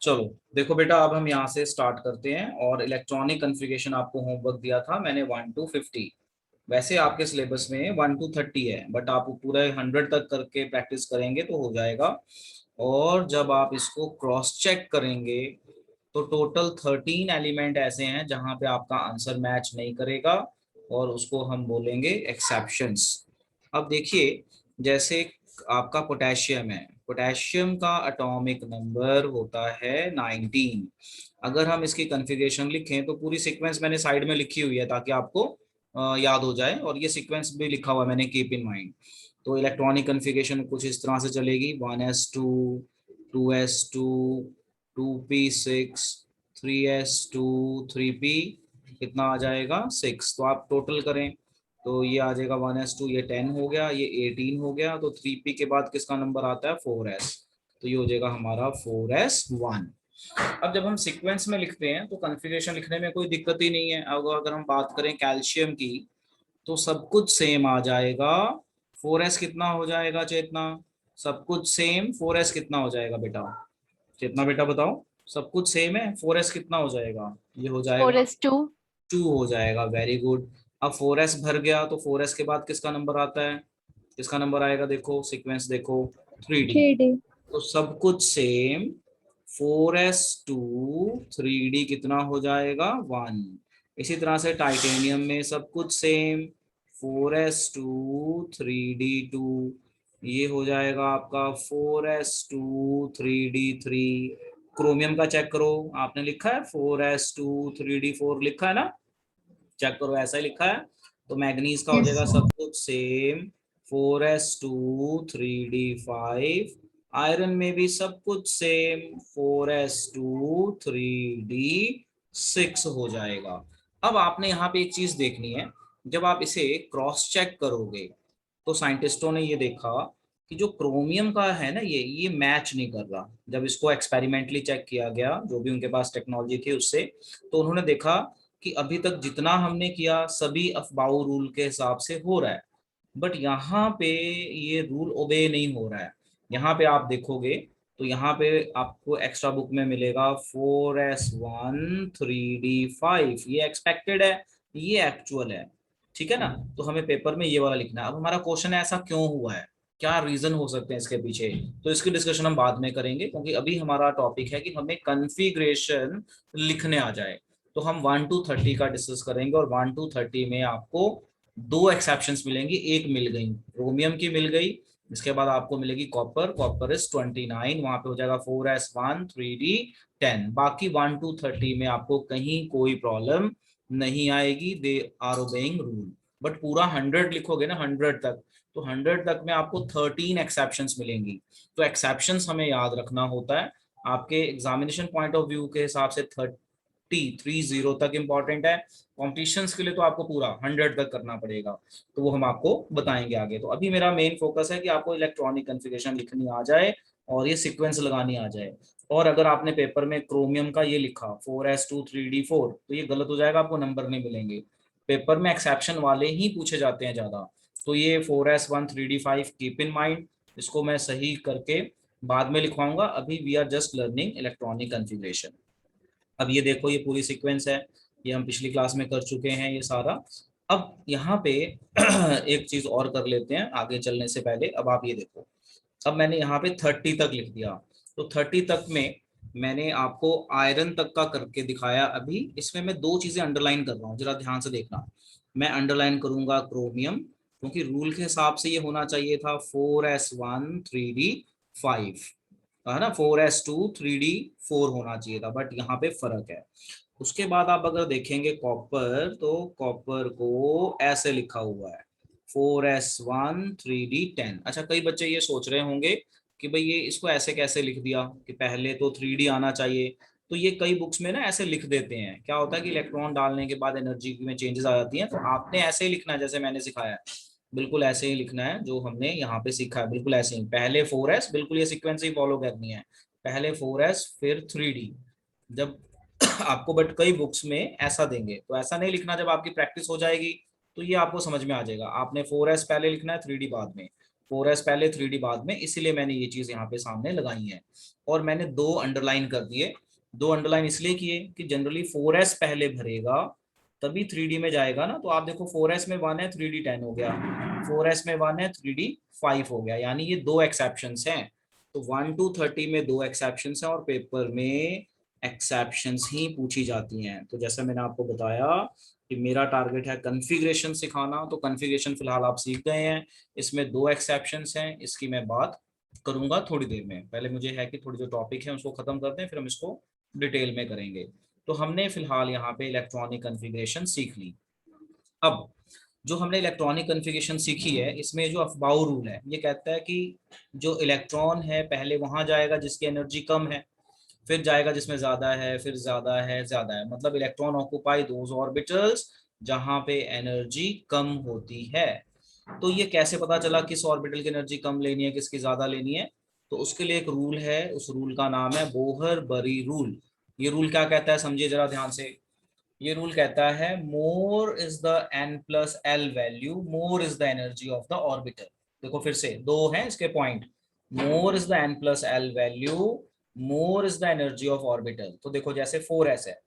चलो देखो बेटा, अब हम यहाँ से स्टार्ट करते हैं। और इलेक्ट्रॉनिक कॉन्फ़िगरेशन आपको होमवर्क दिया था मैंने 1 to 50। वैसे आपके सिलेबस में 1 to 30 है, बट आप पूरा 100 तक करके प्रैक्टिस करेंगे तो हो जाएगा। और जब आप इसको क्रॉस चेक करेंगे तो टोटल 13 एलिमेंट ऐसे हैं जहां पे आपका आंसर मैच नहीं करेगा, और उसको हम बोलेंगे एक्सेप्शंस। अब देखिए, जैसे आपका पोटेशियम है, पोटेशियम का एटॉमिक नंबर होता है 19। अगर हम इसकी कॉन्फ़िगरेशन लिखें तो पूरी सीक्वेंस मैंने साइड में लिखी हुई है ताकि आपको याद हो जाए, और ये सीक्वेंस भी लिखा हुआ है मैंने, कीप इन माइंड। तो इलेक्ट्रॉनिक कॉन्फ़िगरेशन कुछ इस तरह से चलेगी: 1s2, 2s2, 2p6, 3s2, 3p, कितना आ जाएगा 6। तो आप टोटल करें तो ये आ जाएगा 1s2, ये 10 हो गया, ये 18 हो गया। तो 3p के बाद किसका नंबर आता है 4s, तो ये हो जाएगा हमारा 4s1। अब जब हम सीक्वेंस में लिखते हैं तो कॉन्फ़िगरेशन लिखने में कोई दिक्कत ही नहीं है। अब अगर हम बात करें कैल्शियम की तो सब कुछ सेम आ जाएगा। 4s कितना हो जाएगा चेतना? सब कुछ सेम। 4s कितना हो जाएगा बेटा? चेतना बेटा बताओ, सब कुछ सेम है, 4s कितना हो जाएगा? ये हो फोर जाएगा एस टू 2 हो जाएगा। Very good. अब 4s भर गया तो 4s के बाद किसका नंबर आता है? किसका नंबर आएगा? देखो सीक्वेंस देखो, 3d। 3D। तो सब कुछ सेम। 4s2, 3d कितना हो जाएगा 1। इसी तरह से टाइटेनियम में सब कुछ सेम। 4s2, 3d2, ये हो जाएगा आपका 4s2, 3d3। क्रोमियम का चेक करो, आपने लिखा है 4s2, 3d4 लिखा है ना? चेक करो, ऐसा ही लिखा है। तो मैग्नीज का हो यस जाएगा सर। सब कुछ सेम, 4s2, 3d5। आयरन में भी सब कुछ सेम, 4s2, 3d6 हो जाएगा। अब आपने यहाँ पे एक चीज देखनी है, जब आप इसे क्रॉस चेक करोगे तो साइंटिस्टों ने ये देखा कि जो क्रोमियम का है ना, ये मैच नहीं कर रहा। जब इसको एक्सपेरिमेंटली चेक किया गया, जो भी उनके पास टेक्नोलॉजी थी उससे, तो उन्होंने देखा कि अभी तक जितना हमने किया सभी अफबाऊ रूल के हिसाब से हो रहा है, बट यहाँ पे ये रूल ओबे नहीं हो रहा है। यहाँ पे आप देखोगे तो यहाँ पे आपको एक्स्ट्रा बुक में मिलेगा 4s1, 3d5, ये एक्सपेक्टेड है, ये एक्चुअल है। ठीक है ना? तो हमें पेपर में ये वाला लिखना है। अब हमारा क्वेश्चन है ऐसा क्यों हुआ है, क्या रीजन हो सकते हैं इसके पीछे, तो इसकी डिस्कशन हम बाद में करेंगे, क्योंकि अभी हमारा टॉपिक है कि हमें कॉन्फ़िगरेशन लिखने आ जाए। तो हम 1 to 30 का डिस्कस करेंगे, और 1 to 30 में आपको दो एक्सेप्शंस मिलेंगी। एक मिल गई क्रोमियम की, मिल गई। इसके बाद आपको मिलेगी कॉपर, कॉपर इज 29, वहां पे हो जाएगा 4s1, 3d10। बाकी 1 to 30 में आपको कहीं कोई प्रॉब्लम नहीं आएगी, they are obeying rule. But पूरा 100 लिखोगे ना, 100 तक, तो 100 तक में आपको 13 एक्सेप्शंस मिलेंगी। तो एक्सेप्शंस हमें याद रखना होता है। आपके एग्जामिनेशन पॉइंट ऑफ व्यू के हिसाब से 30 तक इंपॉर्टेंट है। कॉम्पिटिशन्स के लिए तो आपको पूरा 100 तक करना पड़ेगा, तो वो हम आपको बताएंगे आगे। तो अभी मेरा मेन फोकस है कि आपको इलेक्ट्रॉनिक कॉन्फ़िगरेशन लिखनी आ जाए और ये सीक्वेंस लगानी आ जाए। और अगर आपने पेपर में क्रोमियम का ये लिखा 4s2, 3d4, तो ये गलत हो जाएगा, आपको नंबर नहीं मिलेंगे। पेपर में एक्सेप्शन वाले ही पूछे जाते हैं ज्यादा। तो ये 4s1, 3d5 keep in mind, इसको मैं सही करके बाद में लिखवाऊंगा। अभी we are just learning electronic configuration. अब ये देखो, ये पूरी सीक्वेंस है, ये हम पिछली क्लास में कर चुके हैं ये सारा। अब यहाँ पे एक चीज और कर लेते हैं आगे चलने से पहले। अब आप ये देखो, अब मैंने यहाँ पे 30 तक लिख दिया। तो 30 तक में मैंने आपको आयरन तक का करके दिखाया। अभी इसमें मैं दो चीजें अंडरलाइन कर रहा हूँ, जरा ध्यान से देखना। मैं अंडरलाइन करूंगा क्रोमियम, क्योंकि रूल के हिसाब से ये होना चाहिए था 4s1, 3d5, है ना? 4s2, 3d4 होना चाहिए था, बट यहाँ पे फर्क है। उसके बाद आप अगर देखेंगे कॉपर, तो कॉपर को ऐसे लिखा हुआ है 4s1, 3d10। अच्छा, कई बच्चे ये सोच रहे होंगे कि भाई ये इसको ऐसे कैसे लिख दिया, कि पहले तो 3d आना चाहिए। तो ये कई बुक्स में ना ऐसे लिख देते हैं। क्या होता है कि इलेक्ट्रॉन डालने के बाद एनर्जी में चेंजेस आ जाती हैं, तो आपने ऐसे ही लिखना है जैसे मैंने सिखाया है। बिल्कुल ऐसे ही लिखना है जो हमने यहाँ पे सीखा है, बिल्कुल ऐसे ही। पहले 4s, बिल्कुल ये सीक्वेंस ही फॉलो करनी है। पहले 4s फिर 3d। जब आपको बट कई बुक्स में ऐसा देंगे, तो ऐसा नहीं लिखना। जब आपकी प्रैक्टिस हो जाएगी तो ये आपको समझ में आ जाएगा। आपने 4s पहले लिखना है, 3d बाद में। 4s पहले 3d बाद में, इसीलिए मैंने ये चीज यहाँ पे सामने लगाई है। और मैंने 2 अंडरलाइन कर दिए। 2 अंडरलाइन इसलिए किए कि जनरली 4s पहले भरेगा तभी 3d में जाएगा ना। तो आप देखो 4s में 1 है, 3d 10 हो गया, 4s में 1 है, 3d 5 हो गया, यानी ये 2 एक्सेप्शंस हैं। तो 1 to 30 में 2 एक्सेप्शंस हैं और पेपर में एक्सेप्शंस ही पूछी जाती हैं। तो जैसा मैंने आपको बताया कि मेरा टारगेट है कॉन्फ़िगरेशन सिखाना, तो कॉन्फ़िगरेशन फिलहाल आप सीख गए हैं। इसमें 2 एक्सेप्शंस हैं, इसकी मैं बात करूंगा थोड़ी देर में। पहले मुझे है कि थोड़ी जो टॉपिक है उसको खत्म करते हैं, फिर हम इसको डिटेल में करेंगे। तो हमने फिलहाल यहाँ पे इलेक्ट्रॉनिक कॉन्फ़िगरेशन सीख ली। अब जो हमने इलेक्ट्रॉनिक कॉन्फ़िगरेशन सीखी है, इसमें जो अफबाउ रूल है ये कहता है कि जो इलेक्ट्रॉन है पहले वहां जाएगा जिसकी एनर्जी कम है, फिर जाएगा जिसमें ज्यादा है, फिर ज्यादा है, ज्यादा है, मतलब इलेक्ट्रॉन ऑक्यूपाई दोज ऑर्बिटल्स जहां पे एनर्जी कम होती है। तो ये कैसे पता चला किस ऑर्बिटल की एनर्जी कम लेनी है, किसकी ज्यादा लेनी है? तो उसके लिए एक रूल है, उस रूल का नाम है बोहर बरी रूल। ये रूल क्या कहता है समझिए जरा ध्यान से। ये रूल कहता है more is the N plus L value, more is the energy of the orbital. देखो फिर से दो हैं इसके point, more is the N plus L value, more is the energy of orbital. तो देखो जैसे 4s है,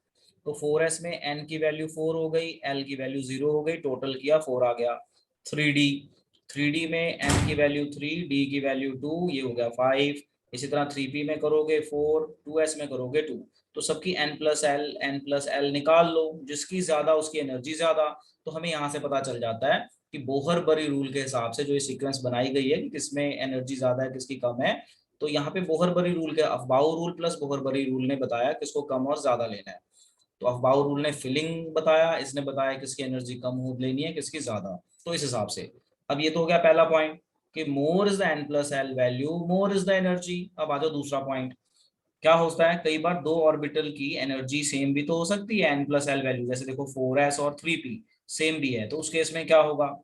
तो 4s में n की वैल्यू 4 हो गई, l की वैल्यू 0 हो गई, टोटल किया 4 आ गया। 3d, 3d में n की वैल्यू 3, d की वैल्यू 2, ये हो गया 5। इसी तरह 3p में करोगे 4, 2s में करोगे 2। तो सबकी n+l निकाल लो, जिसकी ज्यादा उसकी एनर्जी ज्यादा। तो हमें यहाँ से पता चल जाता है कि बोहर बरी रूल के हिसाब से जो ये सीक्वेंस बनाई गई है कि किसमें एनर्जी ज्यादा है किसकी कम है, तो यहाँ पे बोहर बरी रूल के अफबाउ रूल प्लस बोहर बरी रूल ने बताया किसको कम और ज्यादा लेना है। तो अफबाउ रूल ने फिलिंग बताया, इसने बताया किसकी एनर्जी कम हो लेनी है किसकी ज्यादा। तो इस हिसाब से अब ये तो हो गया पहला पॉइंट कि मोर is the n+l value, more is the energy. अब आ जाओ दूसरा पॉइंट। क्या होता है कई बार दो ऑर्बिटल की एनर्जी सेम भी तो हो सकती है n+l वैल्यू, जैसे देखो 4s और 3p सेम भी है, तो उस केस में क्या होगा?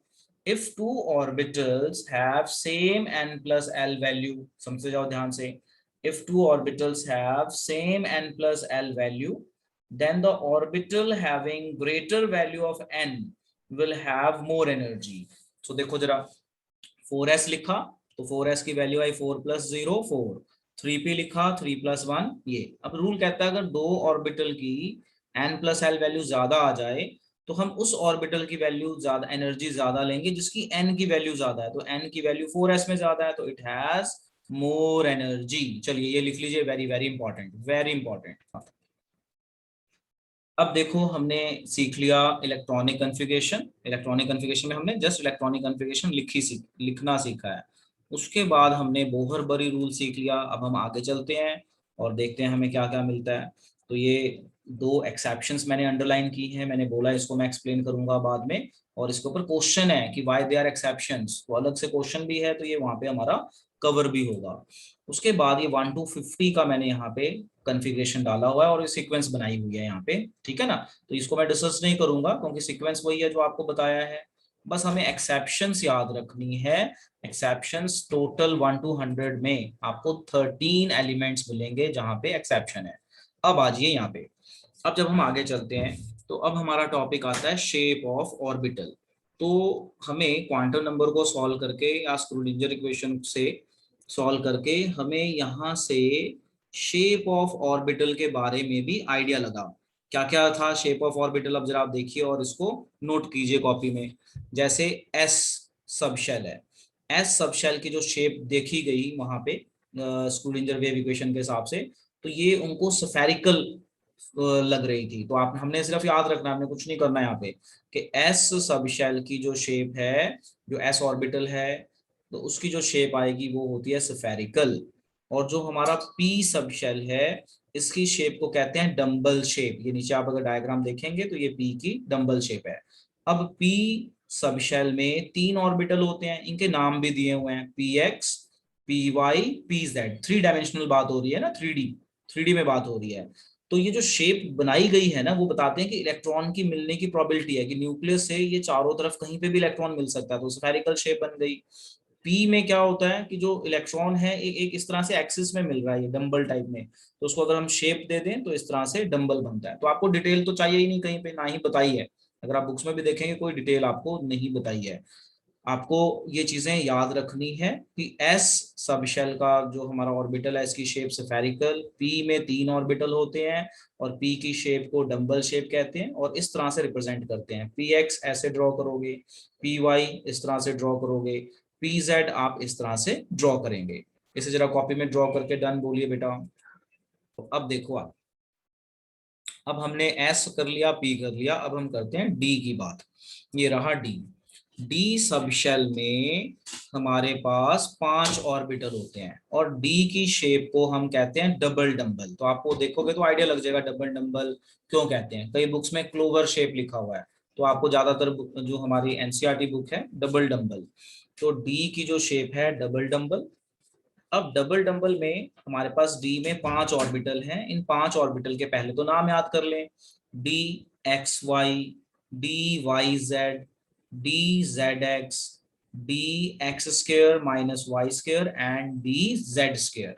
If two orbitals have same n+l value, समझे जाओ ध्यान से, if two orbitals have same n+l value then the orbital having greater value of n will have more energy। so देखो जरा 4s लिखा तो 4s की वैल्यू आई 4+0 4, 3p लिखा 3+1 ये। अब रूल कहता है अगर दो ऑर्बिटल की n+l वैल्यू ज्यादा आ जाए तो हम उस ऑर्बिटल की वैल्यू ज्यादा, एनर्जी ज्यादा लेंगे जिसकी n की वैल्यू ज्यादा है। तो n की वैल्यू 4s में ज्यादा है तो इट हैज मोर एनर्जी। चलिए ये लिख लीजिए, very very important, very important. अब देखो हमने सीख लिया इलेक्ट्रॉनिक कॉन्फ़िगरेशन। इलेक्ट्रॉनिक कॉन्फ़िगरेशन में हमने जस्ट इलेक्ट्रॉनिक कॉन्फ़िगरेशन लिखना सीखा है। उसके बाद हमने बोहर बरी रूल सीख लिया। अब हम आगे चलते हैं और देखते हैं हमें क्या क्या मिलता है। तो ये 2 एक्सेप्शंस मैंने अंडरलाइन की हैं, मैंने बोला इसको मैं एक्सप्लेन करूंगा बाद में। और इसके ऊपर क्वेश्चन है कि वाई दे आर एक्सेप्शंस, तो अलग से क्वेश्चन भी है, तो ये वहां पे हमारा कवर भी होगा। उसके बाद ये 1 to 50 का मैंने यहाँ पे कॉन्फ़िगरेशन डाला हुआ है और ये सीक्वेंस बनाई हुई है यहाँ पे, ठीक है ना। तो इसको मैं डिस्कस नहीं करूंगा क्योंकि सीक्वेंस वही है जो आपको बताया है। बस हमें एक्सेप्शंस याद रखनी है। एक्सेप्शंस टोटल 1 to 100 में आपको 13 एलिमेंट्स मिलेंगे जहां पे एक्सेप्शन है। अब आ जाइए यहाँ पे। अब जब हम आगे चलते हैं तो अब हमारा टॉपिक आता है शेप ऑफ ऑर्बिटल। तो हमें क्वांटम नंबर को सॉल्व करके या स्क्रूडिंजर इक्वेशन से सॉल्व करके हमें यहाँ से शेप ऑफ ऑर्बिटल के बारे में भी आइडिया लगा। क्या क्या था शेप ऑफ ऑर्बिटल, अब जरा आप देखिए और इसको नोट कीजिए कॉपी में। जैसे एस सबशेल है, एस सबशेल की जो शेप देखी गई वहां पे स्क्रूडिंजर वेव इक्वेशन के हिसाब से, तो ये उनको स्फेरिकल लग रही थी। तो आप हमने सिर्फ याद रखना, हमने कुछ नहीं करना यहाँ पे कि एस सबशेल की जो शेप है, जो एस ऑर्बिटल है, तो उसकी जो शेप आएगी वो होती है स्फेरिकल। और जो हमारा पी सबशेल है इसकी शेप को कहते हैं डम्बल शेप। ये नीचे आप अगर डायग्राम देखेंगे तो ये पी की डम्बल शेप है। अब पी सबशेल में 3 ऑर्बिटल होते हैं, इनके नाम भी दिए हुए हैं, P X, P Y, P Z. 3 dimensional बात हो रही है ना, 3D में बात हो रही है। तो ये जो शेप बनाई गई है ना वो बताते हैं कि इलेक्ट्रॉन की मिलने की प्रोबेबिलिटी है कि न्यूक्लियस से ये चारों तरफ कहीं पे भी इलेक्ट्रॉन मिल सकता है, तो स्फेरिकल शेप बन गई। पी में क्या होता है कि जो इलेक्ट्रॉन है एक इस तरह से एक्सिस में मिल रहा है, ये डंबल टाइप में, तो उसको अगर हम शेप दे दें तो इस तरह से डंबल बनता है। तो आपको डिटेल तो चाहिए ही नहीं, कहीं पे ना ही बताई है, अगर आप बुक्स में भी देखेंगे कोई डिटेल आपको नहीं बताई है। आपको ये चीजें याद रखनी है कि एस सब शेल का जो हमारा ऑर्बिटल है इसकी शेप स्फेरिकल, पी में 3 ऑर्बिटल होते हैं और पी की शेप को डंबल शेप कहते हैं और इस तरह से रिप्रेजेंट करते हैं। पी एक्स ऐसे ड्रॉ करोगे, पी वाई इस तरह से ड्रॉ करोगे, पी जेड आप इस तरह से ड्रॉ करेंगे। इसे जरा कॉपी में ड्रॉ करके डन बोलिए बेटा। तो अब देखो आप, अब हमने एस कर लिया, पी कर लिया, अब हम करते हैं डी की बात। ये रहा डी। डी सब शेल में हमारे पास 5 ऑर्बिटल होते हैं और डी की शेप को हम कहते हैं डबल डंबल। तो आपको देखोगे तो आइडिया लग जाएगा डबल डंबल क्यों कहते हैं। कई बुक्स में क्लोवर शेप लिखा हुआ है, तो आपको ज्यादातर जो हमारी एनसीईआरटी बुक है डबल डंबल। तो डी की जो शेप है डबल डंबल। अब डबल डंबल में हमारे पास डी में 5 ऑर्बिटल हैं। इन 5 ऑर्बिटल के पहले तो नाम याद कर लें। D X Y, D Y Z, D Z X, D X square minus Y square and D Z square.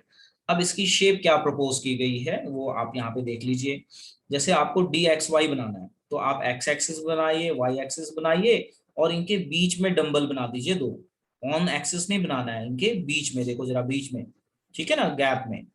अब इसकी शेप क्या प्रपोज की गई है वो आप यहाँ पे देख लीजिए। जैसे आपको डी एक्स वाई बनाना है तो आप एक्स एक्सिस बनाइए, वाई एक्सिस बनाइए और इनके बीच में डंबल बना दीजिए दो। ऑन एक्सिस नहीं बनाना है, इनके बीच में देखो जरा, बीच में, ठीक है ना, गैप में।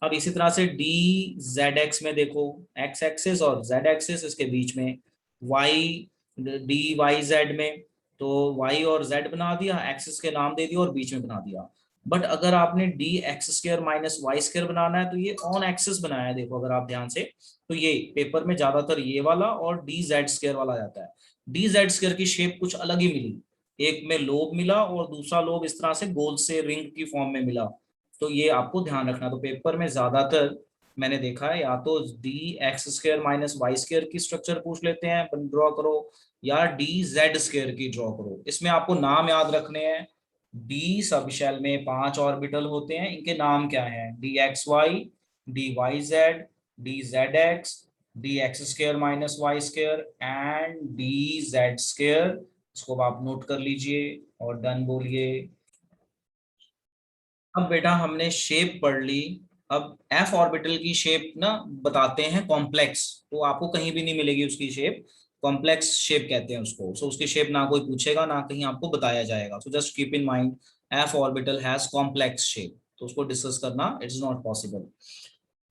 अब इसी तरह से डी जेड एक्स में देखो, एक्स एक्सिस और जेड एक्सिस इसके बीच में, वाई डी वाई जेड में तो वाई और जेड बना दिया, एक्सिस के नाम दे दिया और बीच में बना दिया। बट अगर आपने D X square minus Y square बनाना है तो ये ऑन एक्सिस बनाया है, देखो अगर आप ध्यान से, तो ये पेपर में ज्यादातर ये वाला और डी जेड स्क्र वाला जाता है। डी जेड स्क्र की शेप कुछ अलग ही मिली, एक में लोब मिला और दूसरा लोब इस तरह से गोल से रिंग की फॉर्म में मिला। तो ये आपको ध्यान रखना। तो पेपर में ज्यादातर मैंने देखा है या तो D X square minus Y square की स्ट्रक्चर पूछ लेते हैं, ड्रॉ करो, या डी जेड स्क्र की ड्रॉ करो। इसमें आपको नाम याद रखने हैं। डी सब शेल में 5 ऑर्बिटल होते हैं, इनके नाम क्या हैं? D X Y, D Y Z, D Z X, D X square minus Y square and D Z square. इसको आप नोट कर लीजिए और डन बोलिए। अब बेटा हमने शेप पढ़ ली। अब एफ ऑर्बिटल की शेप ना बताते हैं कॉम्प्लेक्स, तो आपको कहीं भी नहीं मिलेगी उसकी शेप। कॉम्प्लेक्स शेप कहते हैं उसको। सो उसकी शेप ना कोई पूछेगा ना कहीं आपको बताया जाएगा। So just keep in mind F orbital has complex shape, तो उसको डिस्कस करना इट्स नॉट पॉसिबल।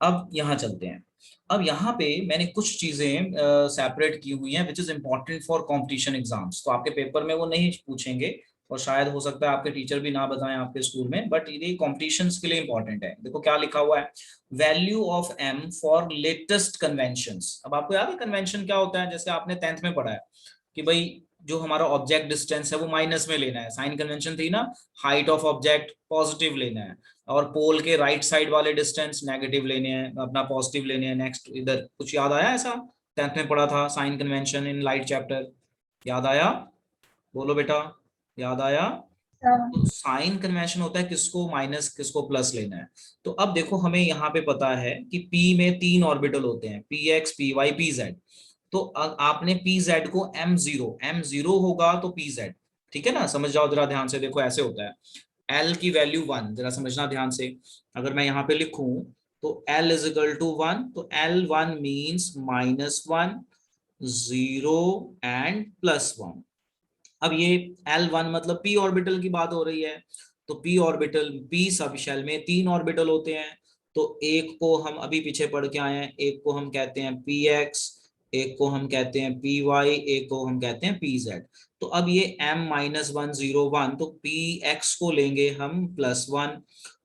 अब यहाँ चलते हैं। अब यहाँ पे मैंने कुछ चीजें सेपरेट की हुई हैं which is important for competition exams. तो आपके पेपर में वो नहीं पूछेंगे और शायद हो सकता है आपके टीचर भी ना बताएं आपके स्कूल में, बट ये कॉम्पिटिशन्स के लिए इंपॉर्टेंट है। देखो क्या लिखा हुआ है, value of M for latest conventions. अब आपको याद है कन्वेंशन क्या होता है? जैसे आपने 10th में पढ़ा है कि भाई जो हमारा ऑब्जेक्ट डिस्टेंस है वो माइनस में लेना है। साइन कन्वेंशन थी ना, हाइट ऑफ ऑब्जेक्ट पॉजिटिव लेना है और पोल के राइट साइड वाले डिस्टेंस नेगेटिव लेने हैं, अपना पॉजिटिव लेने हैं। नेक्स्ट इधर कुछ याद आया ऐसा? 10th में पढ़ा था sign convention in light chapter, याद आया? बोलो बेटा, याद आया? तो साइन कन्वेंशन होता है किसको माइनस किसको प्लस लेना है। तो अब देखो हमें यहाँ पे पता है कि पी में 3 ऑर्बिटल होते हैं, P X P Y P Z. तो आपने पी जेड को एम जीरो होगा तो पी जेड, ठीक है ना? समझ जाओ जरा ध्यान से, देखो ऐसे होता है। एल की वैल्यू 1, जरा समझना ध्यान से। अगर मैं यहाँ पे लिखूं तो एल इज इक्वल टू 1, तो एल 1 मीन्स -1, 0 एंड +1। अब ये L1 मतलब p ऑर्बिटल की बात हो रही है। तो p orbital, p sub shell में 3 ऑर्बिटल होते हैं। तो एक को हम अभी पीछे पढ़ के आए हैं, एक को हम कहते हैं px, एक को हम कहते हैं py, एक को हम कहते हैं pz। तो अब ये m-1 0 1, तो px को लेंगे हम +1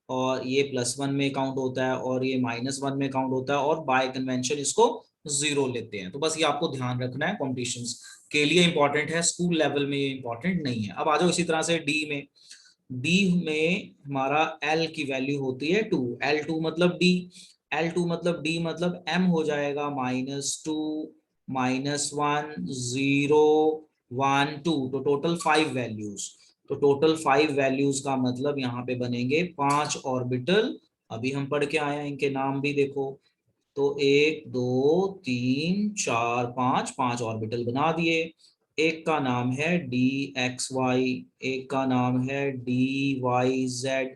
और ये +1 में काउंट होता है और ये -1 में काउंट होता है और बाय कन्वेंशन इसको 0 लेते हैं। तो बस ये आपको ध्यान रखना है, कॉम्पिटिशन्स के लिए इंपॉर्टेंट है, स्कूल लेवल में ये इंपॉर्टेंट नहीं है। अब आ जाओ इसी तरह से डी में। डी में हमारा एल की वैल्यू होती है 2, L2 मतलब डी, L2 मतलब डी मतलब एम हो जाएगा -2, -1, 0, 1 2, तो टोटल 5 वैल्यूज। तो टोटल 5 वैल्यूज का मतलब यहाँ पे बनेंगे 5 ऑर्बिटल। अभी हम पढ़ के आए हैं, इनके नाम भी देखो। तो 1 2 3 4 5, 5 ऑर्बिटल बना दिए। एक का नाम है डी एक्स वाई, एक का नाम है डी वाई जेड,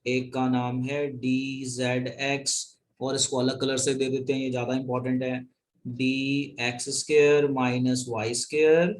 एक का नाम है डी जेड एक्स, और इसको अलग कलर से दे देते हैं, ये ज्यादा इंपॉर्टेंट है, D X square minus Y square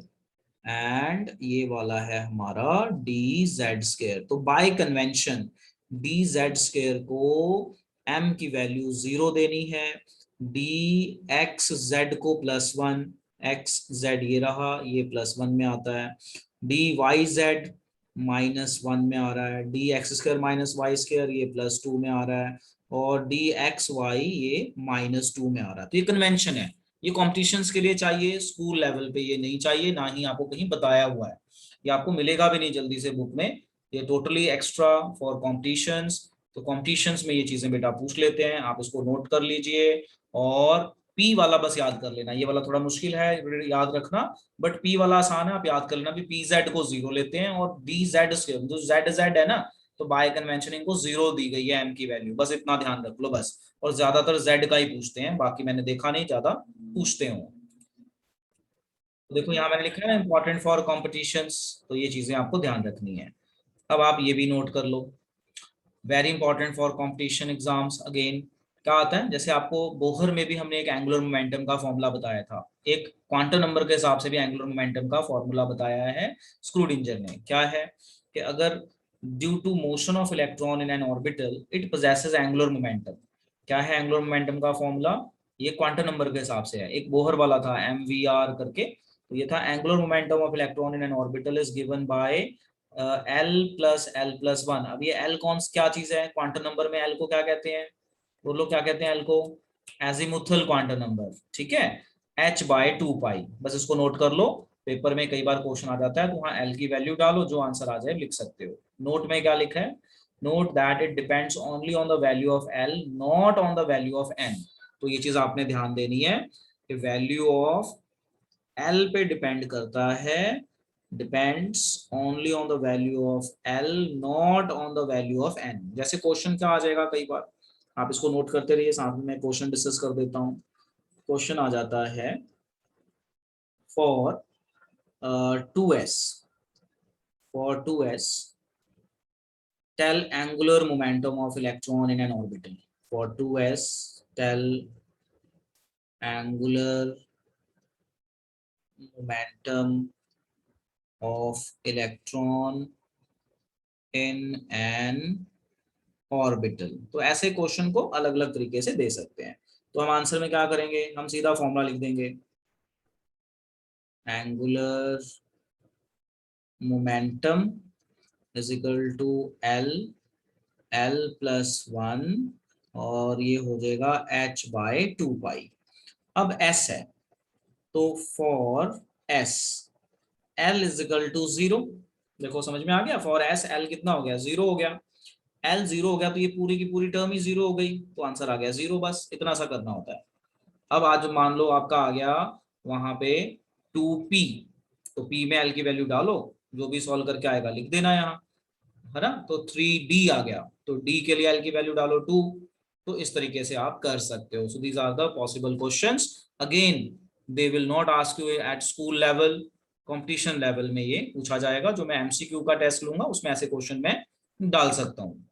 and ये वाला है हमारा डी जेड स्क्वायर। तो by convention D Z square को m की वैल्यू 0 देनी है, डी एक्स जेड को +1, एक्स जेड ये रहा, ये +1 में आता है, डी वाई जेड -1 में आ रहा है, D X square -Y square ये +2 में आ रहा है, और डी एक्स वाई ये -2 में आ रहा है। तो ये कन्वेंशन है, ये कॉम्पिटिशन्स के लिए चाहिए, स्कूल लेवल पे ये नहीं चाहिए, ना ही आपको कहीं बताया हुआ है, ये आपको मिलेगा भी नहीं जल्दी से बुक में, ये टोटली एक्स्ट्रा फॉर कॉम्पिटिशन्स। तो कॉम्पिटिशन्स में ये चीजें बेटा पूछ लेते हैं, आप इसको नोट कर लीजिए। और पी वाला बस याद कर लेना, ये वाला थोड़ा मुश्किल है याद रखना, बट पी वाला आसान है, आप याद कर लेना भी पी जेड को 0 लेते हैं, और डी जेड जो जेड जेड है ना, तो बाय कन्वेंशन इनको 0 दी गई है m की वैल्यू, बस इतना ध्यान रख लो बस। और ज्यादातर z का ही पूछते हैं, बाकी मैंने देखा नहीं ज्यादा पूछते हो। तो देखो यहाँ मैंने लिखा है ना इंपॉर्टेंट फॉर कॉम्पिटिशन्स, तो ये चीजें आपको ध्यान रखनी है। अब आप ये भी नोट कर लो, very important for competition exams again. क्या आता है, जैसे आपको बोहर में भी हमने एक एंगुलर मोमेंटम का फॉर्मूला बताया था, एक क्वांटम नंबर के हिसाब से भी एंगुलर मोमेंटम का फॉर्मूला बताया है स्क्रूडिंजर ने। क्या है कि अगर due to motion of electron in an orbital it possesses angular momentum. क्या है एंगुलर मोमेंटम का फॉर्मूला, ये क्वांटम नंबर के हिसाब से है, एक बोहर वाला था MVR करके, तो ये था angular momentum of electron in an orbital is given by L+L+1। अब ये L कौन क्या चीज है, क्वांटम नंबर में L को क्या कहते हैं, बोलो क्या कहते हैं L को, एजिमुथल क्वांटम नंबर, ठीक है, h/2π। बस इसको नोट कर लो, पेपर में कई बार क्वेश्चन आ जाता है, तो वहाँ L की वैल्यू डालो, जो आंसर आ जाए लिख सकते हो। नोट में क्या लिखा है, note that it depends only on the value of L not on the value of n। तो ये चीज आपने ध्यान देनी है कि वैल्यू ऑफ L पे डिपेंड करता है, depends only on the value of L not on the value of n। जैसे क्वेश्चन क्या आ जाएगा, कई बार आप इसको नोट करते रहिए, साथ में मैं क्वेश्चन डिस्कस कर देता हूँ। क्वेश्चन आ जाता है for 2s, for 2s tell angular momentum of electron in an orbital। for 2s tell angular momentum of electron in an orbital. तो ऐसे क्वेश्चन को अलग अलग तरीके से दे सकते हैं। तो हम आंसर में क्या करेंगे, हम सीधा फॉर्मूला लिख देंगे, angular momentum is equal to L+1 और ये हो जाएगा h/2π। अब s है, तो for s L is equal to 0। देखो समझ में आ गया, फॉर s L कितना हो गया, 0 हो गया, L 0 हो गया तो ये पूरी की पूरी टर्म ही 0 हो गई, तो आंसर आ गया 0। बस इतना सा करना होता है। अब आज मान लो आपका आ गया वहां पे 2p, तो p में L की वैल्यू डालो, जो भी सॉल्व करके आएगा लिख देना यहाँ, है ना। तो 3d आ गया, तो d के लिए L की वैल्यू डालो 2। तो इस तरीके से आप कर सकते हो। So these are the possible questions. Again they will not ask you at school level, competition level में ये पूछा जाएगा, जो मैं MCQ का टेस्ट लूंगा उसमें ऐसे क्वेश्चन मैं डाल सकता हूँ।